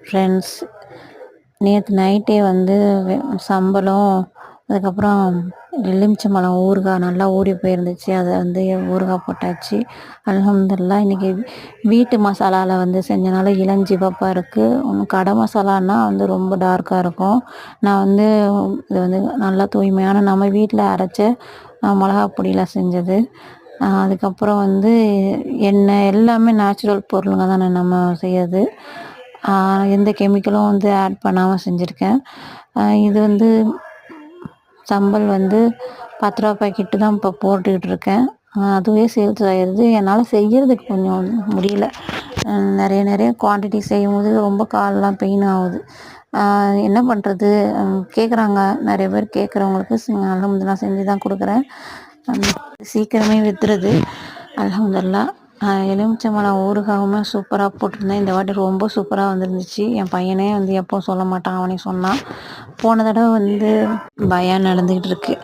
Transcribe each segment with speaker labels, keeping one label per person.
Speaker 1: Friends. நேற்று நைட்டே வந்து சம்பளம், அதுக்கப்புறம் எலுமிச்சம்பழம் ஊறுகாய் நல்லா ஊறி போயிருந்துச்சு. அதை வந்து ஊறுகாய் போட்டாச்சு. அல்ஹம்துலில்லாஹ். இன்றைக்கி வீட்டு மசாலாவில் வந்து செஞ்சனால இளஞ்சிவப்பாக இருக்குது. கடை மசாலான்னா வந்து ரொம்ப டார்க்காக இருக்கும். நான் வந்து இது வந்து நல்லா தூய்மையான நம்ம வீட்டில் அரைச்ச மிளகா பொடியில் செஞ்சது. அதுக்கப்புறம் வந்து எண்ணெய் எல்லாமே நேச்சுரல் பொருளுங்க தானே நம்ம செய்யறது. எந்த கெமிக்கலும் வந்து ஆட் பண்ணாமல் செஞ்சுருக்கேன். இது வந்து சம்பல் வந்து 10 ரூபா பாக்கெட்டு தான் இப்போ போட்டுக்கிட்டு இருக்கேன். அதுவே சேல்ஸ் ஆகிடுது. என்னால் செய்கிறதுக்கு கொஞ்சம் முடியல. நிறைய குவான்டிட்டி செய்யும்போது ரொம்ப காலெலாம் பெயின் ஆகுது. என்ன பண்ணுறது? கேட்குறாங்க, நிறைய பேர் கேட்குறவங்களுக்கு அல்ஹம்துலில்லாஹ் செஞ்சு தான் கொடுக்குறேன். சீக்கிரமே விற்றுறது அல்ஹம்துலில்லாஹ். எலுமிச்சம்பழம் ஊறுகாவுமே சூப்பராக போட்டிருந்தேன். இந்த வாட்டி ரொம்ப சூப்பராக வந்துருந்துச்சு. என் பையனே வந்து எப்போ சொல்ல மாட்டான், அவனே சொன்னான். போன தடவை வந்து பயான் நடந்துக்கிட்டு இருக்கு.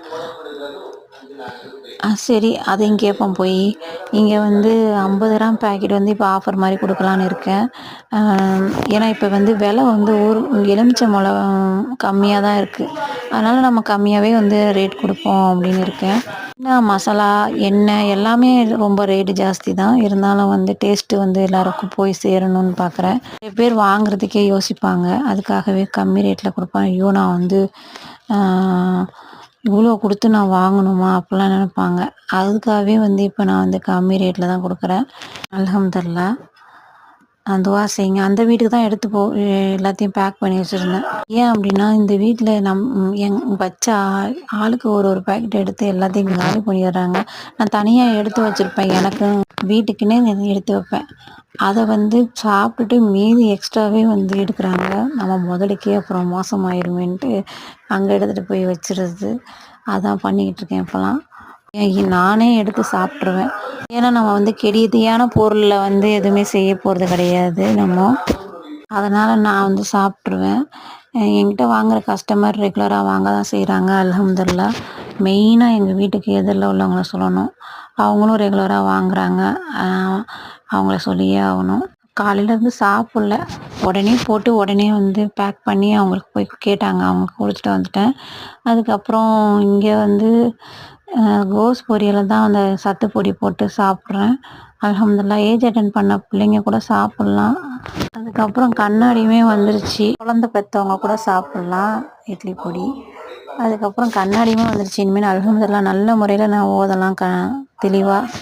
Speaker 1: சரி அதையும் கேட்போம் போய். இங்கே வந்து 50 கிராம் பேக்கெட் வந்து இப்போ ஆஃபர் மாதிரி கொடுக்கலான்னு இருக்கேன். ஏன்னா இப்போ வந்து விலை வந்து எலுமிச்சம்பழம் கம்மியாக தான் இருக்குது. அதனால் நம்ம கம்மியாகவே வந்து ரேட் கொடுப்போம் அப்படின்னு இருக்கேன். மசாலா, எண்ணெய் எல்லாமே ரொம்ப ரேட்டு ஜாஸ்தி தான். இருந்தாலும் வந்து டேஸ்ட்டு வந்து எல்லாருக்கும் போய் சேரணும்னு பார்க்குறேன். நிறைய பேர் வாங்குறதுக்கே யோசிப்பாங்க. அதுக்காகவே கம்மி ரேட்டில் கொடுப்பேன். ஐயோ, நான் வந்து இவ்வளோ கொடுத்து நான் வாங்கணுமா அப்படிலாம் நினைப்பாங்க. அதுக்காகவே வந்து இப்போ நான் வந்து கம்மி ரேட்டில் தான் கொடுக்குறேன். அல்ஹம்துலில்லாஹ். துவா செய்யுங்க. அந்த வீட்டுக்கு தான் எடுத்து எல்லாத்தையும் பேக் பண்ணி வச்சுருந்தேன். ஏன் அப்படின்னா, இந்த வீட்டில் வச்ச ஆளுக்கு ஒரு பேக்கெட் எடுத்து எல்லாத்தையும் காலி பண்ணிடுறாங்க. நான் தனியாக எடுத்து வச்சுருப்பேன். எனக்கு வீட்டுக்குன்னே எடுத்து வைப்பேன். அதை வந்து சாப்பிட்டுட்டு மீதி எக்ஸ்ட்ராவே வந்து எடுக்கிறாங்க. நம்ம முதலுக்கே அப்புறம் மோசமாயிருமேன்ட்டு அங்கே எடுத்துகிட்டு போய் வச்சுருது. அதான் பண்ணிக்கிட்டு இருக்கேன் இப்போலாம். நானே எடுத்து சாப்பிட்ருவேன். ஏன்னா நம்ம வந்து கெடியான பொருளில் வந்து எதுவுமே செய்ய போகிறது கிடையாது நம்ம. அதனால் நான் வந்து சாப்பிட்ருவேன். என்கிட்ட வாங்குகிற கஸ்டமர் ரெகுலராக வாங்க தான் செய்கிறாங்க அல்ஹம்துலில்லாஹ். மெயினாக எங்கள் வீட்டுக்கு எதிரில் உள்ளவங்கள சொல்லணும். அவங்களும் ரெகுலராக வாங்குகிறாங்க. அவங்கள சொல்லியே ஆகணும். காலையிலேருந்து சாப்பிட்ல. உடனே போட்டு உடனே வந்து பேக் பண்ணி அவங்களுக்கு போய் கேட்டாங்க. அவங்களுக்கு கொடுத்துட்டு வந்துட்டேன். அதுக்கப்புறம் இங்கே வந்து கோஸ் பொரியலை தான் அந்த சத்து பொடி போட்டு சாப்பிட்றேன். அல்ஹம்துலில்லாஹ். ஏஜ் அட்டன் பண்ண பிள்ளைங்க கூட சாப்பிட்லாம். அதுக்கப்புறம் கண்ணாடியுமே வந்துருச்சு. குழந்த பெற்றவங்க கூட சாப்பிட்லாம் இட்லி பொடி. அதுக்கப்புறம் கண்ணாடியுமே வந்துருச்சு. இனிமேல் அல்ஹம்துலில்லாஹ் நல்ல முறையில் நான் ஓதலாம் தெளிவாக.